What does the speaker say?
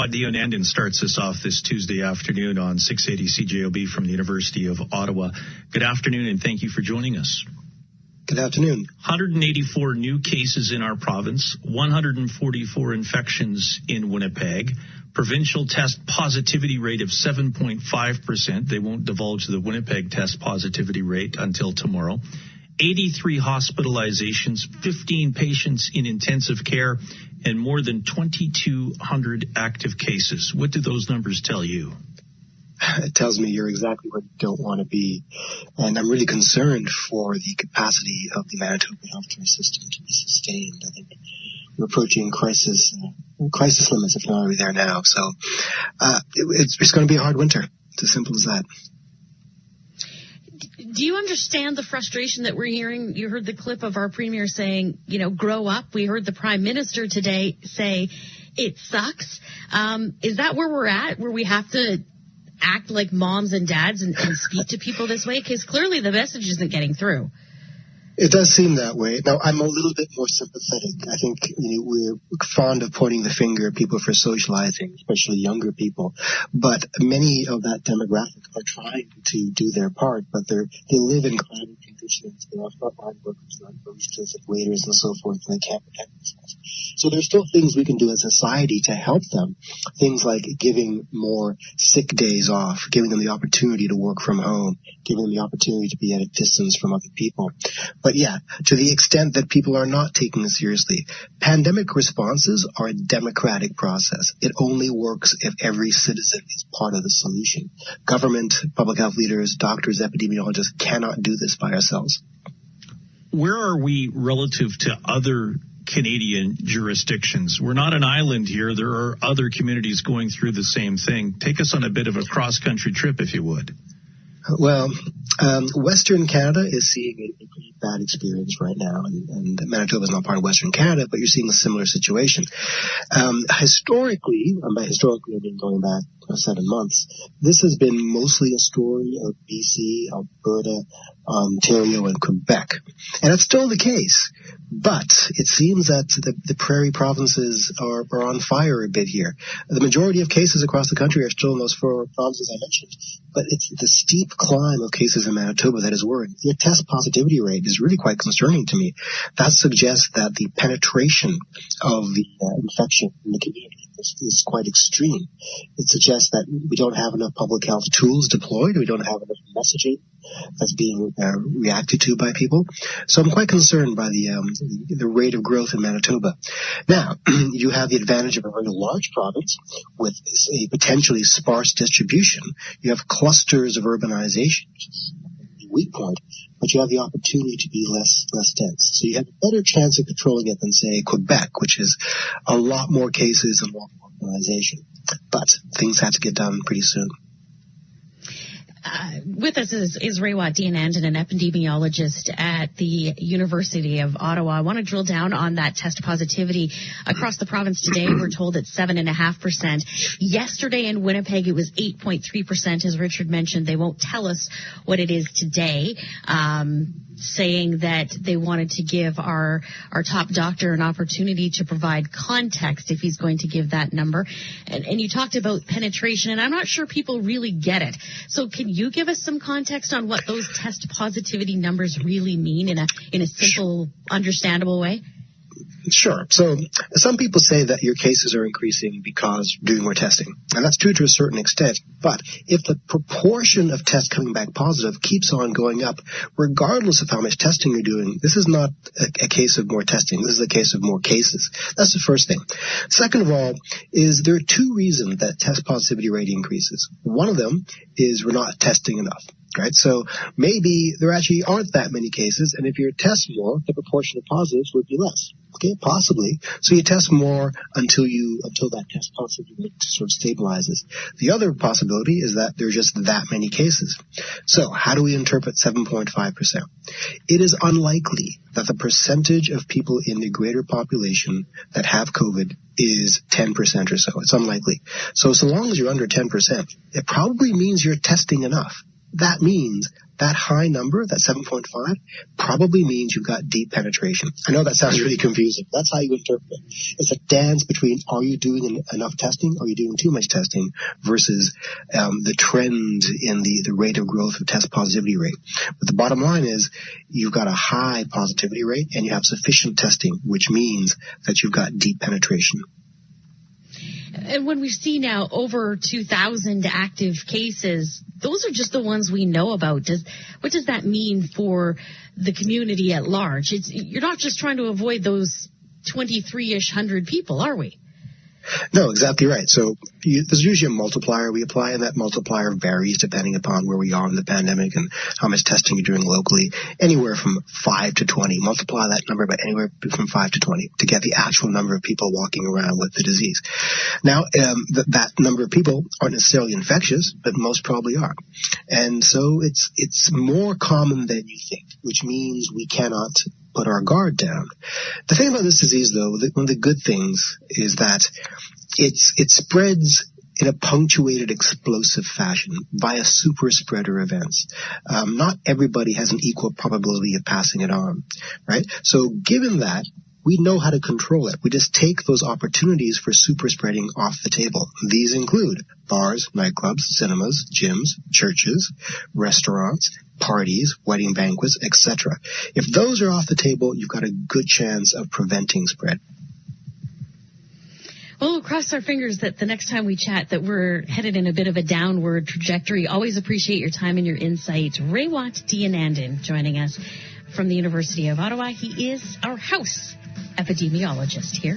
Raywat Deonandan starts us off this Tuesday afternoon on 680 CJOB from the University of Ottawa. Good afternoon, and thank you for joining us. Good afternoon. 184 new cases in our province, 144 infections in Winnipeg, provincial test positivity rate of 7.5%. They won't divulge the Winnipeg test positivity rate until tomorrow. 83 hospitalizations, 15 patients in intensive care, and more than 2,200 active cases. What do those numbers tell you? It tells me you're exactly where you don't want to be. And I'm really concerned for the capacity of the Manitoba healthcare system to be sustained. I think we're approaching crisis limits, if not already there now. So it's going to be a hard winter. It's as simple as that. Do you understand the frustration that we're hearing? You heard the clip of our premier saying, grow up. We heard the prime minister today say it sucks. Is that where we're at, where we have to act like moms and dads and speak to people this way? Because clearly the message isn't getting through. It does seem that way. Now, I'm a little bit more sympathetic. I think we're fond of pointing the finger at people for socializing, especially younger people. But many of that demographic are trying to do their part, but they live in climate conditions. They're frontline workers, they're baristas and waiters and so forth, and they can't protect themselves. So there's still things we can do as a society to help them. Things like giving more sick days off, giving them the opportunity to work from home, giving them the opportunity to be at a distance from other people. But yeah, to the extent that people are not taking it seriously, pandemic responses are a democratic process. It only works if every citizen is part of the solution. Government, public health leaders, doctors, epidemiologists cannot do this by ourselves. Where are we relative to other Canadian jurisdictions? We're not an island here. There are other communities going through the same thing. Take us on a bit of a cross-country trip, if you would. Well, Western Canada is seeing a pretty bad experience right now, and Manitoba is not part of Western Canada, but you're seeing a similar situation. Historically, and by historically I mean going back 7 months, this has been mostly a story of BC, Alberta, Ontario, and Quebec. And it's still the case. But it seems that the prairie provinces are on fire a bit here. The majority of cases across the country are still in those 4 provinces I mentioned. But it's the steep climb of cases in Manitoba that is worrying. The test positivity rate is really quite concerning to me. That suggests that the penetration of the infection in the community is quite extreme. It suggests that we don't have enough public health tools deployed. We don't have enough messaging that's being reacted to by people. So I'm quite concerned by the rate of growth in Manitoba. Now, you have the advantage of a very large province with a potentially sparse distribution. You have clusters of urbanization, which is a weak point, but you have the opportunity to be less dense. So you have a better chance of controlling it than, say, Quebec, which is a lot more cases and a lot more urbanization. But things have to get done pretty soon. With us is Raywat Deonandan, an epidemiologist at the University of Ottawa. I want to drill down on that test positivity across the province today. We're told it's 7.5%. Yesterday in Winnipeg, it was 8.3%. As Richard mentioned, they won't tell us what it is today, saying that they wanted to give our top doctor an opportunity to provide context if he's going to give that number. And you talked about penetration, and I'm not sure people really get it. So can you give us some context on what those test positivity numbers really mean in a simple, understandable way? Sure. So some people say that your cases are increasing because you're doing more testing. And that's true to a certain extent. But if the proportion of tests coming back positive keeps on going up, regardless of how much testing you're doing, this is not a case of more testing. This is a case of more cases. That's the first thing. Second of all, is there are 2 reasons that test positivity rate increases. One of them is we're not testing enough. Right? So maybe there actually aren't that many cases, and if you test more, the proportion of positives would be less. Okay, possibly. So you test more until that test positivity rate sort of stabilizes. The other possibility is that there are just that many cases. So how do we interpret 7.5%? It is unlikely that the percentage of people in the greater population that have COVID is 10% or so. It's unlikely. So long as you're under 10%, it probably means you're testing enough. That means that high number, that 7.5, probably means you've got deep penetration. I know that sounds really confusing. That's how you interpret it. It's a dance between are you doing enough testing, are you doing too much testing, versus the trend in the rate of growth of test positivity rate. But the bottom line is you've got a high positivity rate and you have sufficient testing, which means that you've got deep penetration. And when we see now over 2,000 active cases, those are just the ones we know about. What does that mean for the community at large? You're not just trying to avoid those 23-ish hundred people, are we? No, exactly right. So there's usually a multiplier we apply, and that multiplier varies depending upon where we are in the pandemic and how much testing you're doing locally, anywhere from 5 to 20. Multiply that number by anywhere from 5 to 20 to get the actual number of people walking around with the disease. Now, that number of people aren't necessarily infectious, but most probably are. And so it's more common than you think, which means we cannot put our guard down. The thing about this disease, though, one of the good things is that it spreads in a punctuated, explosive fashion via super spreader events. Not everybody has an equal probability of passing it on, right? So given that, we know how to control it. We just take those opportunities for super spreading off the table. These include bars, nightclubs, cinemas, gyms, churches, restaurants, parties, wedding banquets, etc. If those are off the table, you've got a good chance of preventing spread. Well, we'll cross our fingers that the next time we chat that we're headed in a bit of a downward trajectory. Always appreciate your time and your insight. Raywat Deonandan joining us from the University of Ottawa. He is our house epidemiologist here.